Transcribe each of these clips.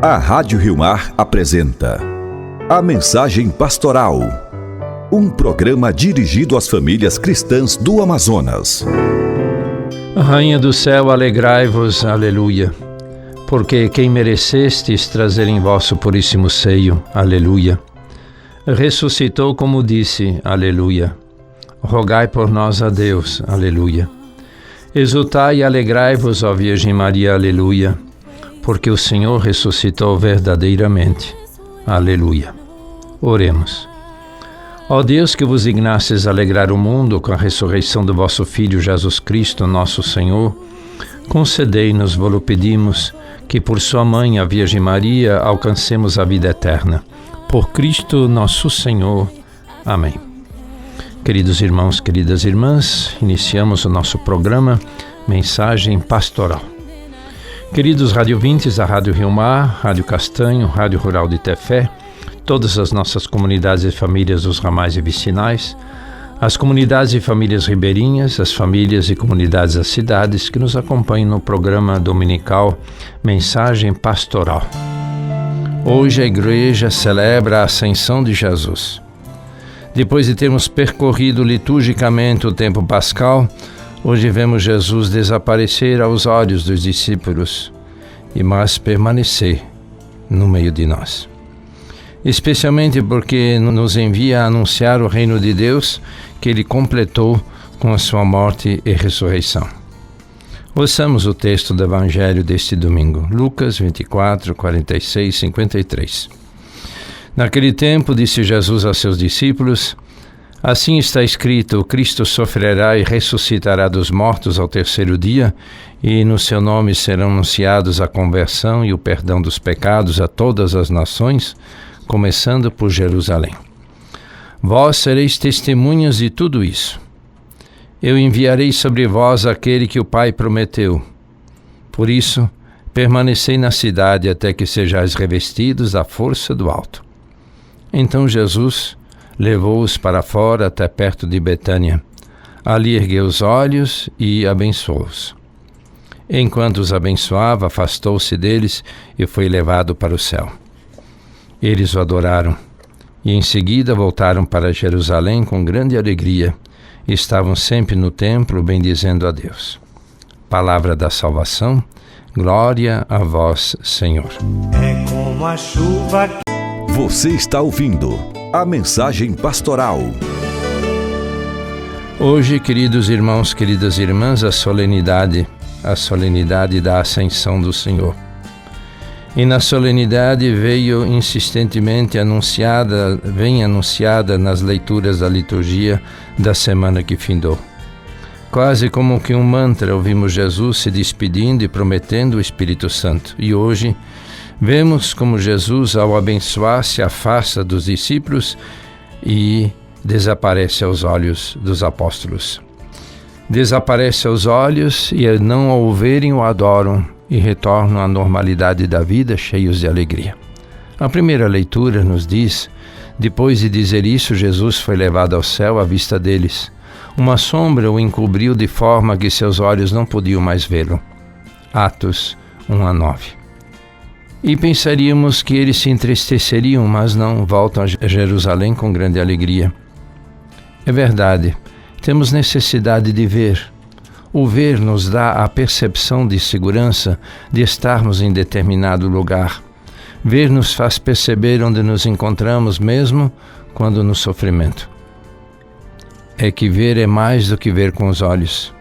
A Rádio Rio Mar apresenta A Mensagem Pastoral, um programa dirigido às famílias cristãs do Amazonas. Rainha do céu, alegrai-vos, aleluia, porque quem merecestes trazer em vosso puríssimo seio, aleluia, ressuscitou como disse, aleluia. Rogai por nós a Deus, aleluia. Exultai e alegrai-vos, ó Virgem Maria, aleluia, porque o Senhor ressuscitou verdadeiramente, aleluia. Oremos. Ó Deus, que vos dignastes alegrar o mundo com a ressurreição do vosso Filho Jesus Cristo, nosso Senhor, concedei-nos, vos pedimos, que por sua mãe, a Virgem Maria, alcancemos a vida eterna. Por Cristo nosso Senhor. Amém. Queridos irmãos, queridas irmãs, iniciamos o nosso programa Mensagem Pastoral. Queridos radiovintes da Rádio Rio Mar, Rádio Castanho, Rádio Rural de Tefé, todas as nossas comunidades e famílias dos ramais e vicinais, as comunidades e famílias ribeirinhas, as famílias e comunidades das cidades que nos acompanham no programa dominical Mensagem Pastoral. Hoje a igreja celebra a Ascensão de Jesus. Depois de termos percorrido liturgicamente o tempo pascal, hoje vemos Jesus desaparecer aos olhos dos discípulos, mas permanecer no meio de nós. Especialmente porque nos envia a anunciar o reino de Deus que Ele completou com a sua morte e ressurreição. Ouçamos o texto do Evangelho deste domingo, Lucas 24, 46, 53. Naquele tempo disse Jesus a seus discípulos: assim está escrito, o Cristo sofrerá e ressuscitará dos mortos ao terceiro dia, e no seu nome serão anunciados a conversão e o perdão dos pecados a todas as nações, começando por Jerusalém. Vós sereis testemunhas de tudo isso. Eu enviarei sobre vós aquele que o Pai prometeu. Por isso, permanecei na cidade até que sejais revestidos da força do alto. Então Jesus levou-os para fora até perto de Betânia. Ali ergueu os olhos e abençoou-os. Enquanto os abençoava, afastou-se deles e foi levado para o céu. Eles o adoraram e em seguida voltaram para Jerusalém com grande alegria. Estavam sempre no templo bendizendo a Deus. Palavra da salvação, glória a vós, Senhor. É como a chuva. Você está ouvindo a Mensagem Pastoral. Hoje, queridos irmãos, queridas irmãs, a solenidade da Ascensão do Senhor. E na solenidade vem anunciada nas leituras da liturgia da semana que findou. Quase como que um mantra, ouvimos Jesus se despedindo e prometendo o Espírito Santo. E hoje vemos como Jesus, ao abençoar, se afasta dos discípulos e desaparece aos olhos dos apóstolos. Desaparece aos olhos e, não o verem, o adoram e retornam à normalidade da vida, cheios de alegria. A primeira leitura nos diz: depois de dizer isso, Jesus foi levado ao céu à vista deles. Uma sombra o encobriu de forma que seus olhos não podiam mais vê-lo. Atos 1:9. E pensaríamos que eles se entristeceriam, mas não, voltam a Jerusalém com grande alegria. É verdade, temos necessidade de ver. O ver nos dá a percepção de segurança de estarmos em determinado lugar. Ver nos faz perceber onde nos encontramos, mesmo quando no sofrimento. É que ver é mais do que ver com os olhos.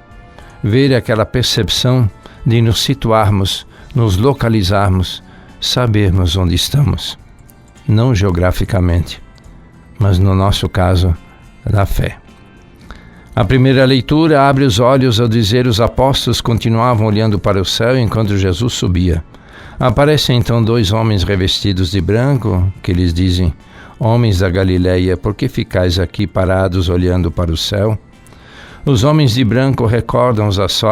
Ver é aquela percepção de nos situarmos, nos localizarmos, sabermos onde estamos. Não geograficamente, mas no nosso caso, na fé. A primeira leitura abre os olhos ao dizer: os apóstolos continuavam olhando para o céu enquanto Jesus subia. Aparecem então dois homens revestidos de branco, que lhes dizem: homens da Galileia, por que ficais aqui parados olhando para o céu? Os homens de branco recordam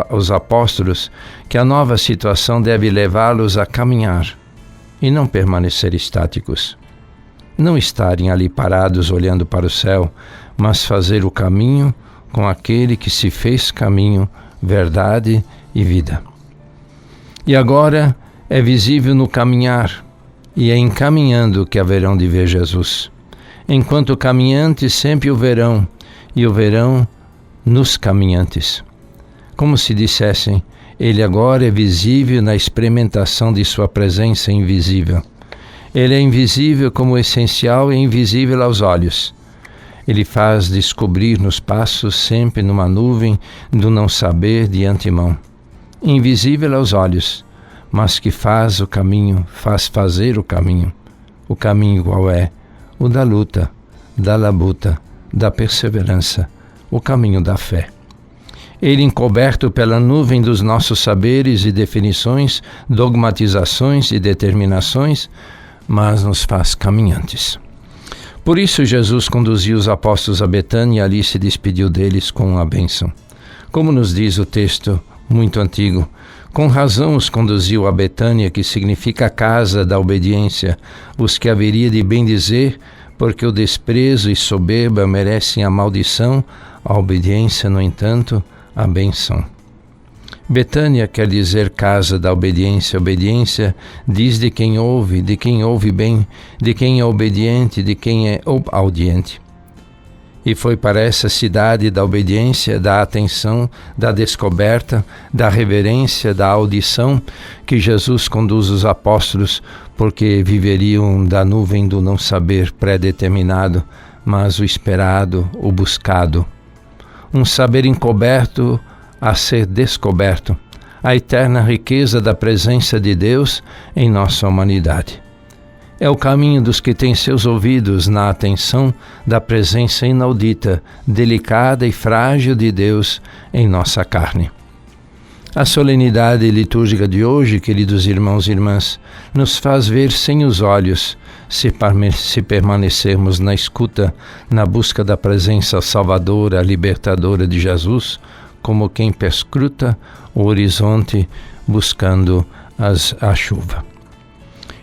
aos apóstolos que a nova situação deve levá-los a caminhar e não permanecer estáticos. Não estarem ali parados olhando para o céu, mas fazer o caminho com aquele que se fez caminho, verdade e vida. E agora é visível no caminhar e é encaminhando que haverão de ver Jesus. Enquanto caminhantes sempre o verão, e o verão nos caminhantes. Como se dissessem, ele agora é visível na experimentação de sua presença invisível. Ele é invisível como essencial e invisível aos olhos. Ele faz descobrir nos passos sempre numa nuvem do não saber de antemão. Invisível aos olhos, mas que faz o caminho, faz fazer o caminho. O caminho qual é? O da luta, da labuta, da perseverança, o caminho da fé. Ele encoberto pela nuvem dos nossos saberes e definições, dogmatizações e determinações, mas nos faz caminhantes. Por isso Jesus conduziu os apóstolos a Betânia e ali se despediu deles com uma bênção. Como nos diz o texto muito antigo, com razão os conduziu a Betânia, que significa a casa da obediência, os que haveria de bem dizer, porque o desprezo e soberba merecem a maldição, a obediência, no entanto, a bênção. Betânia quer dizer casa da obediência. Obediência diz de quem ouve bem, de quem é obediente, de quem é audiente. E foi para essa cidade da obediência, da atenção, da descoberta, da reverência, da audição, que Jesus conduz os apóstolos, porque viveriam da nuvem do não saber pré-determinado, mas o esperado, o buscado. Um saber encoberto a ser descoberto, a eterna riqueza da presença de Deus em nossa humanidade. É o caminho dos que têm seus ouvidos na atenção da presença inaudita, delicada e frágil de Deus em nossa carne. A solenidade litúrgica de hoje, queridos irmãos e irmãs, nos faz ver sem os olhos, se permanecermos na escuta, na busca da presença salvadora, libertadora de Jesus, como quem perscruta o horizonte buscando a chuva.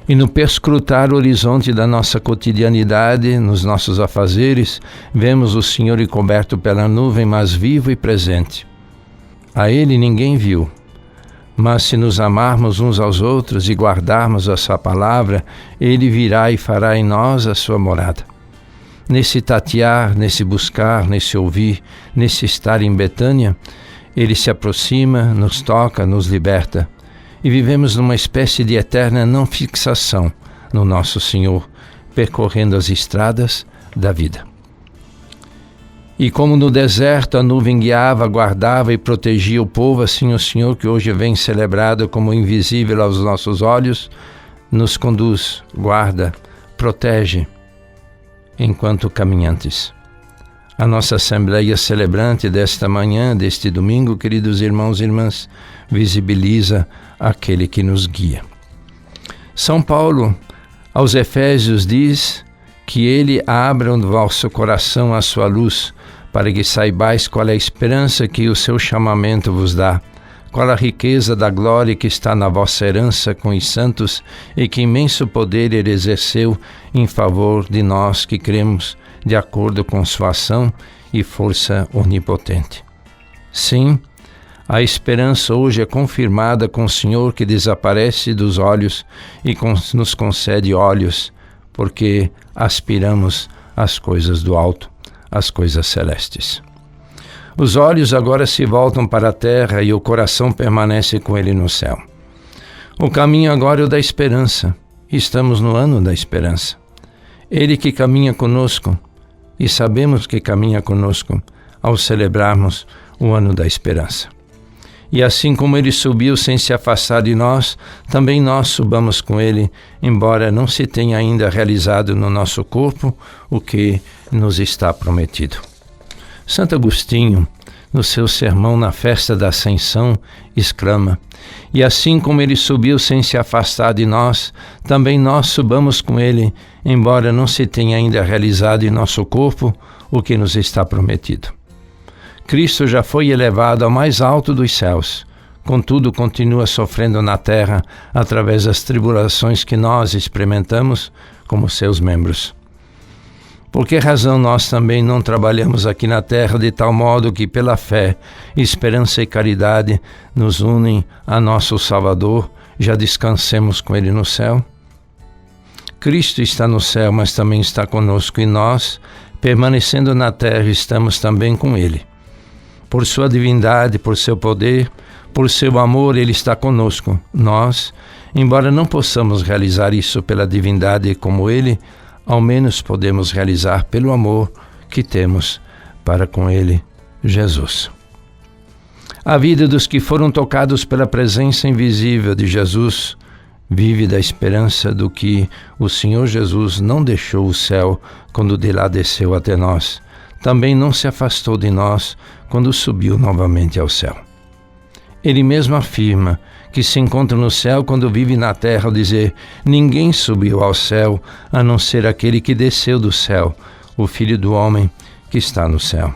E no perscrutar o horizonte da nossa cotidianidade, nos nossos afazeres, vemos o Senhor encoberto pela nuvem, mas vivo e presente. A Ele ninguém viu, mas se nos amarmos uns aos outros e guardarmos a sua palavra, Ele virá e fará em nós a sua morada. Nesse tatear, nesse buscar, nesse ouvir, nesse estar em Betânia, Ele se aproxima, nos toca, nos liberta. E vivemos numa espécie de eterna não fixação no nosso Senhor, percorrendo as estradas da vida. E como no deserto a nuvem guiava, guardava e protegia o povo, assim o Senhor, que hoje vem celebrado como invisível aos nossos olhos, nos conduz, guarda, protege, enquanto caminhantes. A nossa Assembleia Celebrante desta manhã, deste domingo, queridos irmãos e irmãs, visibiliza aquele que nos guia. São Paulo, aos Efésios, diz que ele abra no vosso coração a sua luz, para que saibais qual é a esperança que o seu chamamento vos dá, qual a riqueza da glória que está na vossa herança com os santos e que imenso poder ele exerceu em favor de nós que cremos, de acordo com sua ação e força onipotente. Sim, a esperança hoje é confirmada com o Senhor que desaparece dos olhos e nos concede olhos, porque aspiramos às coisas do alto, às coisas celestes. Os olhos agora se voltam para a terra e o coração permanece com ele no céu. O caminho agora é o da esperança. Estamos no ano da esperança. Ele que caminha conosco, e sabemos que caminha conosco ao celebrarmos o ano da esperança. E assim como ele subiu sem se afastar de nós, também nós subamos com ele, embora não se tenha ainda realizado no nosso corpo o que nos está prometido. Santo Agostinho, no seu sermão na festa da Ascensão, exclama: e assim como ele subiu sem se afastar de nós, também nós subamos com ele, embora não se tenha ainda realizado em nosso corpo o que nos está prometido. Cristo já foi elevado ao mais alto dos céus, contudo continua sofrendo na terra através das tribulações que nós experimentamos como seus membros. Por que razão nós também não trabalhamos aqui na terra de tal modo que pela fé, esperança e caridade nos unem a nosso Salvador, já descansemos com Ele no céu? Cristo está no céu, mas também está conosco, e nós, permanecendo na terra, estamos também com Ele. Por sua divindade, por seu poder, por seu amor, Ele está conosco. Nós, embora não possamos realizar isso pela divindade como Ele, ao menos podemos realizar pelo amor que temos para com Ele, Jesus. A vida dos que foram tocados pela presença invisível de Jesus vive da esperança do que o Senhor Jesus não deixou o céu quando de lá desceu até nós. Também não se afastou de nós quando subiu novamente ao céu. Ele mesmo afirma que se encontra no céu quando vive na terra, ao dizer: ninguém subiu ao céu a não ser aquele que desceu do céu, o Filho do Homem que está no céu.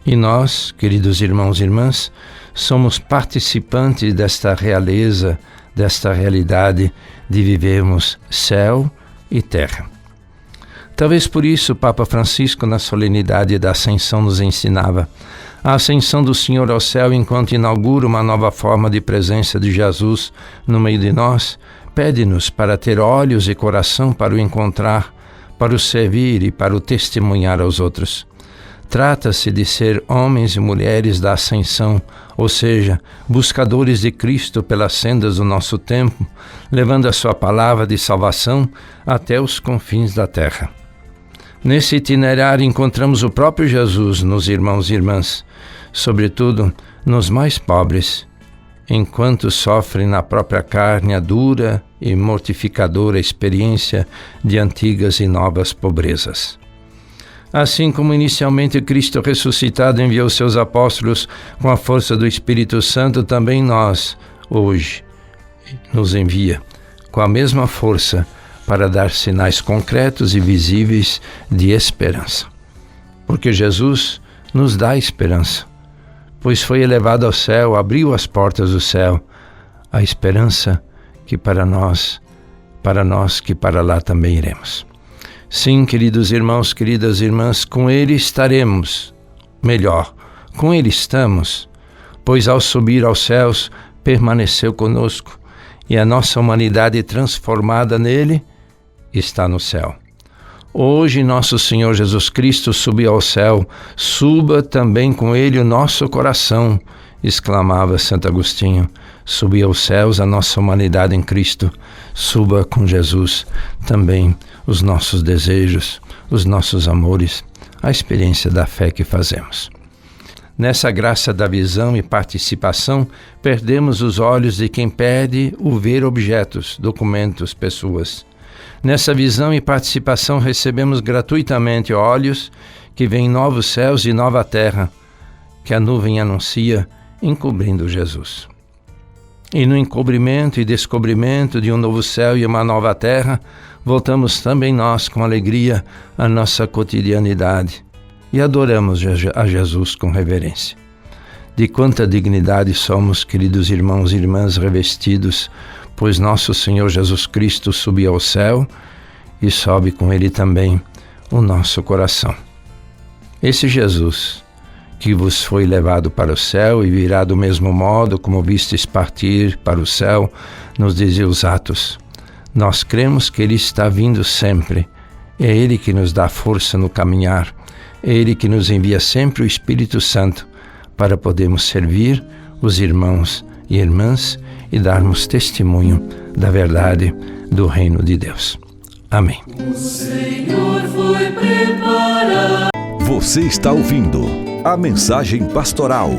E nós, queridos irmãos e irmãs, somos participantes desta realeza, desta realidade de vivermos céu e terra. Talvez por isso o Papa Francisco, na solenidade da Ascensão, nos ensinava: a ascensão do Senhor ao céu, enquanto inaugura uma nova forma de presença de Jesus no meio de nós, pede-nos para ter olhos e coração para o encontrar, para o servir e para o testemunhar aos outros. Trata-se de ser homens e mulheres da ascensão, ou seja, buscadores de Cristo pelas sendas do nosso tempo, levando a sua palavra de salvação até os confins da terra. Nesse itinerário encontramos o próprio Jesus nos irmãos e irmãs, sobretudo nos mais pobres, enquanto sofrem na própria carne a dura e mortificadora experiência de antigas e novas pobrezas. Assim como inicialmente Cristo ressuscitado enviou seus apóstolos com a força do Espírito Santo, também nós, hoje, nos envia com a mesma força para dar sinais concretos e visíveis de esperança. Porque Jesus nos dá esperança, pois foi elevado ao céu, abriu as portas do céu, a esperança que para nós que para lá também iremos. Sim, queridos irmãos, queridas irmãs, com Ele estaremos, melhor, com Ele estamos, pois ao subir aos céus permaneceu conosco, e a nossa humanidade transformada nele está no céu. Hoje nosso Senhor Jesus Cristo subiu ao céu, suba também com Ele o nosso coração, exclamava Santo Agostinho. Subiu aos céus a nossa humanidade em Cristo, suba com Jesus também os nossos desejos, os nossos amores, a experiência da fé que fazemos. Nessa graça da visão e participação, perdemos os olhos de quem perde o ver objetos, documentos, pessoas. Nessa visão e participação recebemos gratuitamente olhos que veem novos céus e nova terra, que a nuvem anuncia, encobrindo Jesus. E no encobrimento e descobrimento de um novo céu e uma nova terra, voltamos também nós com alegria à nossa cotidianidade e adoramos a Jesus com reverência. De quanta dignidade somos, queridos irmãos e irmãs, revestidos, pois nosso Senhor Jesus Cristo subiu ao céu e sobe com Ele também o nosso coração. Esse Jesus que vos foi levado para o céu e virá do mesmo modo como vistes partir para o céu, nos dizia os Atos. Nós cremos que Ele está vindo sempre. É Ele que nos dá força no caminhar. É Ele que nos envia sempre o Espírito Santo para podermos servir os irmãos e irmãs e darmos testemunho da verdade do reino de Deus. Amém. O Senhor foi preparar. Você está ouvindo a mensagem pastoral.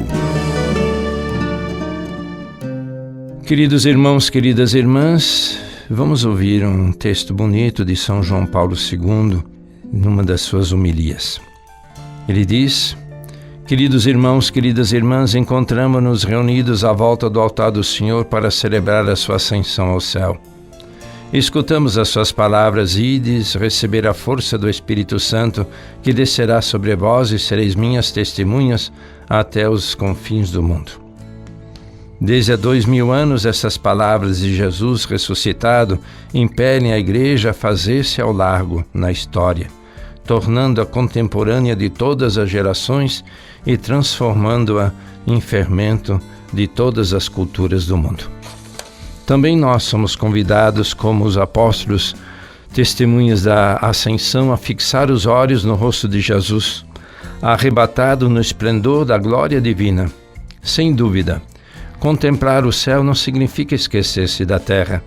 Queridos irmãos, queridas irmãs, vamos ouvir um texto bonito de São João Paulo II, numa das suas homilias. Ele diz: queridos irmãos, queridas irmãs, encontramos-nos reunidos à volta do altar do Senhor para celebrar a sua ascensão ao céu. Escutamos as suas palavras: ides receber a força do Espírito Santo, que descerá sobre vós e sereis minhas testemunhas até os confins do mundo. Desde há 2000 anos, essas palavras de Jesus ressuscitado impelem a Igreja a fazer-se ao largo na história, tornando-a contemporânea de todas as gerações e transformando-a em fermento de todas as culturas do mundo. Também nós somos convidados, como os apóstolos, testemunhas da ascensão, a fixar os olhos no rosto de Jesus, arrebatado no esplendor da glória divina. Sem dúvida, contemplar o céu não significa esquecer-se da terra.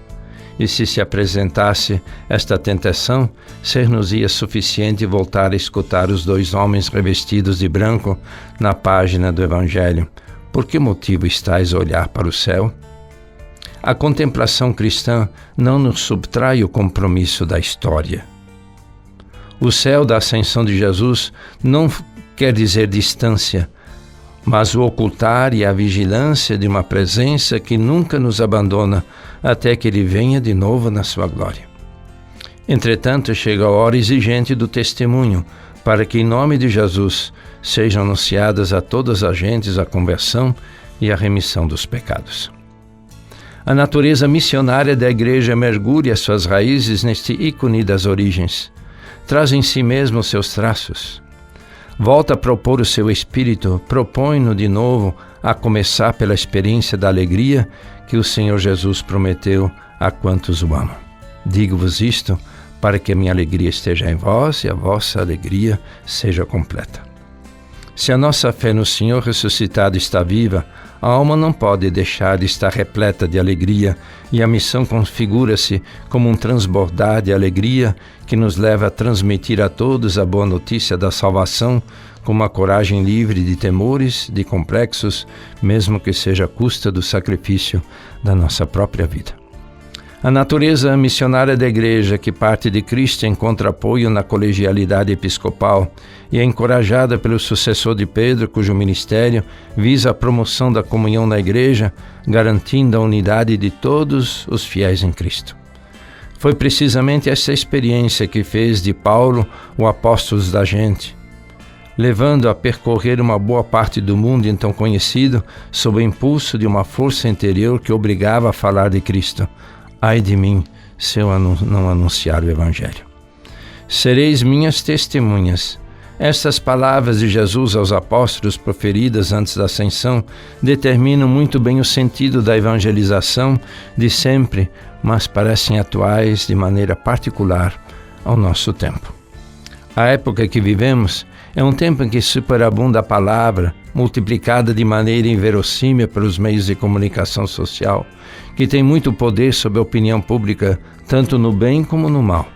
E se apresentasse esta tentação, ser-nos-ia suficiente voltar a escutar os dois homens revestidos de branco na página do Evangelho. Por que motivo estais a olhar para o céu? A contemplação cristã não nos subtrai o compromisso da história. O céu da ascensão de Jesus não quer dizer distância, mas o ocultar e a vigilância de uma presença que nunca nos abandona até que Ele venha de novo na sua glória. Entretanto, chega a hora exigente do testemunho, para que em nome de Jesus sejam anunciadas a todas as gentes a conversão e a remissão dos pecados. A natureza missionária da Igreja mergulha suas raízes neste ícone das origens. Traz em si mesmo os seus traços. Volta a propor o seu espírito, propõe-no de novo a começar pela experiência da alegria que o Senhor Jesus prometeu a quantos o amam. Digo-vos isto para que a minha alegria esteja em vós e a vossa alegria seja completa. Se a nossa fé no Senhor ressuscitado está viva, a alma não pode deixar de estar repleta de alegria, e a missão configura-se como um transbordar de alegria que nos leva a transmitir a todos a boa notícia da salvação com uma coragem livre de temores, de complexos, mesmo que seja à custa do sacrifício da nossa própria vida. A natureza missionária da Igreja, que parte de Cristo, encontra apoio na colegialidade episcopal e é encorajada pelo sucessor de Pedro, cujo ministério visa a promoção da comunhão na Igreja, garantindo a unidade de todos os fiéis em Cristo. Foi precisamente essa experiência que fez de Paulo o apóstolo da gente, levando a percorrer uma boa parte do mundo então conhecido sob o impulso de uma força interior que obrigava a falar de Cristo. Ai de mim, se eu não anunciar o Evangelho. Sereis minhas testemunhas. Estas palavras de Jesus aos apóstolos proferidas antes da ascensão determinam muito bem o sentido da evangelização de sempre, mas parecem atuais de maneira particular ao nosso tempo. A época que vivemos é um tempo em que superabunda a palavra, multiplicada de maneira inverossímil pelos meios de comunicação social, que tem muito poder sobre a opinião pública, tanto no bem como no mal.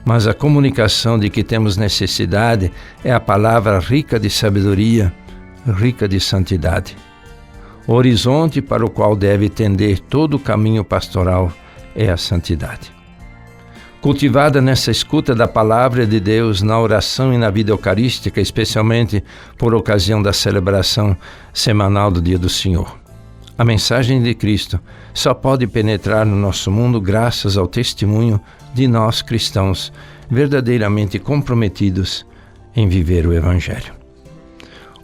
Mas a comunicação de que temos necessidade é a palavra rica de sabedoria, rica de santidade. O horizonte para o qual deve tender todo o caminho pastoral é a santidade. Cultivada nessa escuta da palavra de Deus, na oração e na vida eucarística, especialmente por ocasião da celebração semanal do Dia do Senhor. A mensagem de Cristo só pode penetrar no nosso mundo graças ao testemunho de nós cristãos, verdadeiramente comprometidos em viver o Evangelho.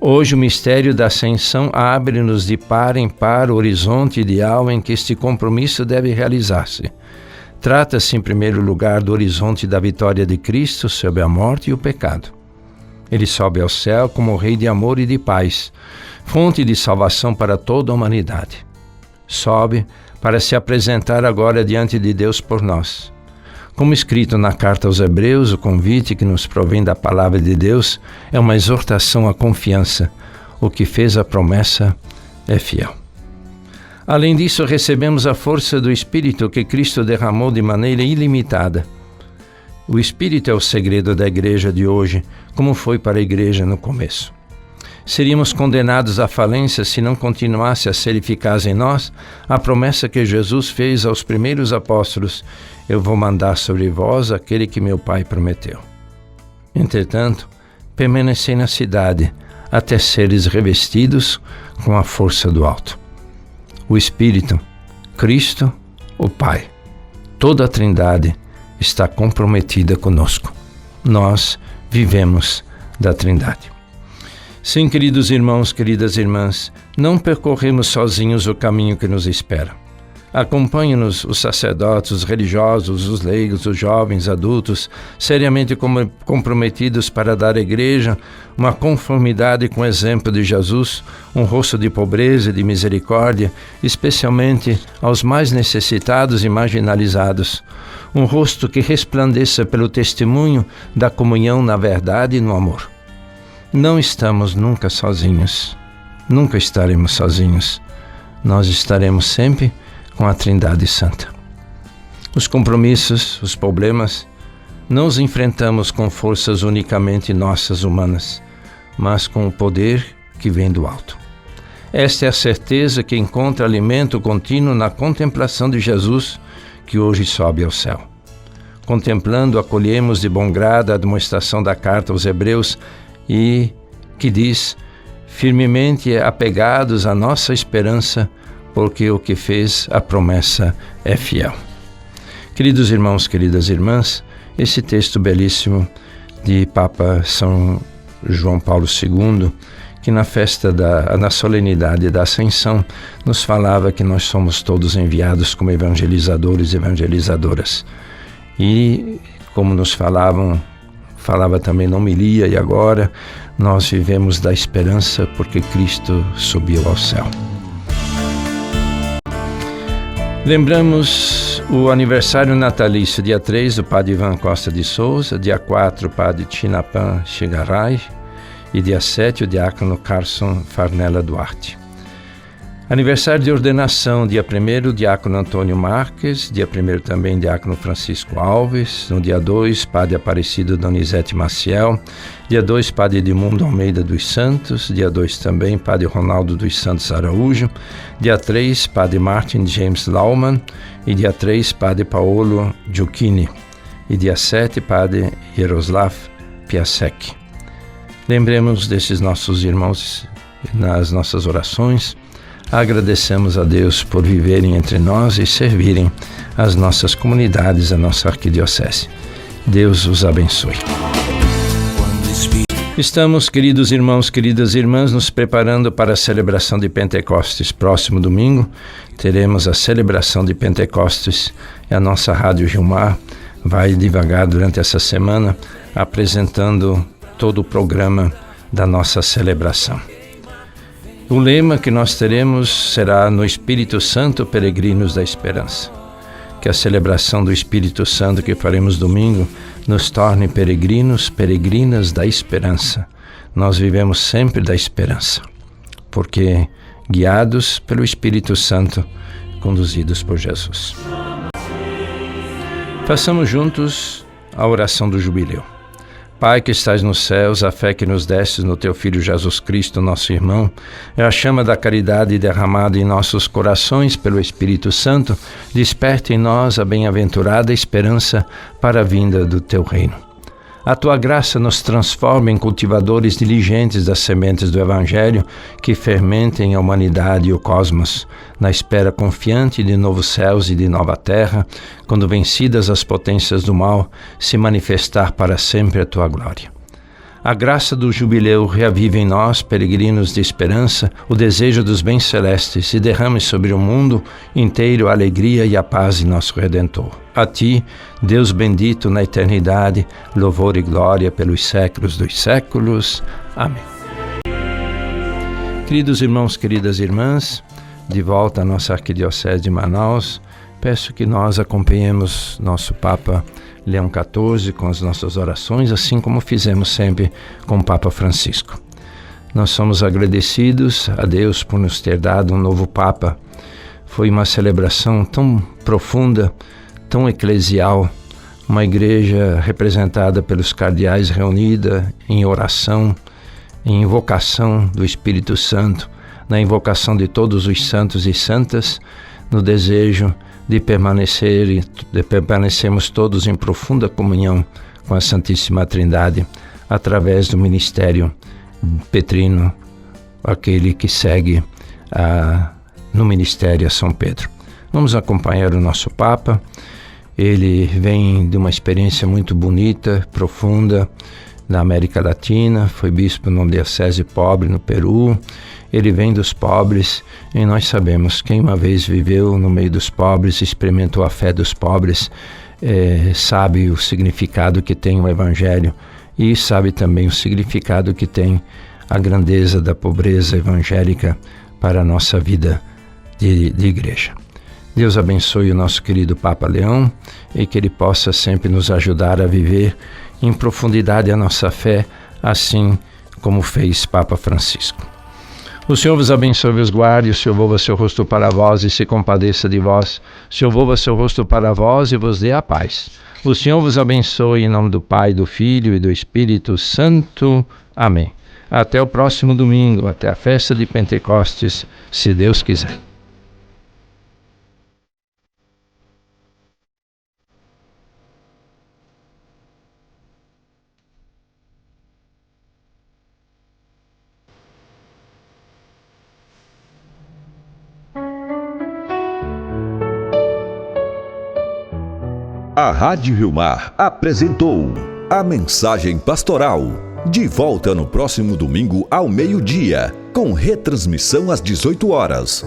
Hoje o mistério da ascensão abre-nos de par em par o horizonte ideal em que este compromisso deve realizar-se. Trata-se, em primeiro lugar, do horizonte da vitória de Cristo sobre a morte e o pecado. Ele sobe ao céu como Rei de amor e de paz, fonte de salvação para toda a humanidade. Sobe para se apresentar agora diante de Deus por nós. Como escrito na carta aos Hebreus, o convite que nos provém da palavra de Deus é uma exortação à confiança. O que fez a promessa é fiel. Além disso, recebemos a força do Espírito que Cristo derramou de maneira ilimitada. O Espírito é o segredo da Igreja de hoje, como foi para a Igreja no começo. Seríamos condenados à falência se não continuasse a ser eficaz em nós a promessa que Jesus fez aos primeiros apóstolos: eu vou mandar sobre vós aquele que meu Pai prometeu. Entretanto, permanecei na cidade até seres revestidos com a força do alto. O Espírito, Cristo, o Pai, toda a Trindade está comprometida conosco. Nós vivemos da Trindade. Sim, queridos irmãos, queridas irmãs, não percorremos sozinhos o caminho que nos espera. Acompanhe-nos os sacerdotes, os religiosos, os leigos, os jovens, adultos, seriamente comprometidos para dar à Igreja uma conformidade com o exemplo de Jesus, um rosto de pobreza e de misericórdia, especialmente aos mais necessitados e marginalizados. Um rosto que resplandeça pelo testemunho da comunhão na verdade e no amor. Não estamos nunca sozinhos. Nunca estaremos sozinhos. Nós estaremos sempre com a Trindade Santa. Os compromissos, os problemas, não os enfrentamos com forças unicamente nossas humanas, mas com o poder que vem do alto. Esta é a certeza que encontra alimento contínuo na contemplação de Jesus, que hoje sobe ao céu. Contemplando, acolhemos de bom grado a admoestação da carta aos Hebreus e que diz: firmemente apegados à nossa esperança, porque o que fez a promessa é fiel. Queridos irmãos, queridas irmãs, esse texto belíssimo de Papa São João Paulo II, que na solenidade da Ascensão, nos falava que nós somos todos enviados como evangelizadores e evangelizadoras. E, como nos falava também na homilia, e agora, nós vivemos da esperança porque Cristo subiu ao céu. Lembramos o aniversário natalício, dia 3, do Padre Ivan Costa de Souza, dia 4, o Padre Chinapan Chigaray, e dia 7, o diácono Carson Farnella Duarte. Aniversário de ordenação, dia 1, o diácono Antônio Marques, dia 1 também, diácono Francisco Alves, no dia 2, Padre Aparecido Donizete Maciel, dia 2, Padre Edmundo Almeida dos Santos, dia 2 também, Padre Ronaldo dos Santos Araújo, dia 3, Padre Martin James Laumann, e dia 3, Padre Paolo Giucchini, e dia 7, Padre Jaroslav Piasek. Lembremos desses nossos irmãos nas nossas orações. Agradecemos a Deus por viverem entre nós e servirem as nossas comunidades, a nossa arquidiocese. Deus os abençoe. Estamos, queridos irmãos, queridas irmãs, nos preparando para a celebração de Pentecostes. Próximo domingo teremos a celebração de Pentecostes e a nossa Rádio Gilmar vai devagar durante essa semana apresentando todo o programa da nossa celebração. O lema que nós teremos será: no Espírito Santo, peregrinos da esperança. Que a celebração do Espírito Santo que faremos domingo nos torne peregrinos, peregrinas da esperança. Nós vivemos sempre da esperança, porque guiados pelo Espírito Santo, conduzidos por Jesus. Façamos juntos a oração do jubileu. Pai que estás nos céus, a fé que nos destes no Teu Filho Jesus Cristo, nosso irmão, é a chama da caridade derramada em nossos corações pelo Espírito Santo, desperta em nós a bem-aventurada esperança para a vinda do Teu reino. A Tua graça nos transforma em cultivadores diligentes das sementes do Evangelho que fermentem a humanidade e o cosmos, na espera confiante de novos céus e de nova terra, quando vencidas as potências do mal, se manifestar para sempre a Tua glória. A graça do jubileu reavive em nós, peregrinos de esperança, o desejo dos bens celestes e derrame sobre o mundo inteiro a alegria e a paz de nosso Redentor. A Ti, Deus bendito na eternidade, louvor e glória pelos séculos dos séculos. Amém. Queridos irmãos, queridas irmãs, de volta à nossa Arquidiocese de Manaus, peço que nós acompanhemos nosso Papa Leão XIV com as nossas orações, assim como fizemos sempre com o Papa Francisco. Nós somos agradecidos a Deus por nos ter dado um novo Papa. Foi uma celebração tão profunda, tão eclesial, uma igreja representada pelos cardeais reunida em oração, em invocação do Espírito Santo, na invocação de todos os santos e santas, no desejo de permanecermos todos em profunda comunhão com a Santíssima Trindade, através do ministério petrino, aquele que segue no ministério a São Pedro. Vamos acompanhar o nosso Papa. Ele vem de uma experiência muito bonita, profunda, na América Latina, foi bispo numa diocese pobre no Peru, Ele vem dos pobres e nós sabemos, quem uma vez viveu no meio dos pobres, experimentou a fé dos pobres, sabe o significado que tem o Evangelho e sabe também o significado que tem a grandeza da pobreza evangélica para a nossa vida de igreja. Deus abençoe o nosso querido Papa Leão e que ele possa sempre nos ajudar a viver em profundidade a nossa fé, assim como fez Papa Francisco. O Senhor vos abençoe e vos guarde, o Senhor volva seu rosto para vós e se compadeça de vós. O Senhor volva seu rosto para vós e vos dê a paz. O Senhor vos abençoe em nome do Pai, do Filho e do Espírito Santo. Amém. Até o próximo domingo, até a festa de Pentecostes, se Deus quiser. A Rádio Rio Mar apresentou a Mensagem Pastoral. De volta no próximo domingo ao meio-dia, com retransmissão às 18 horas.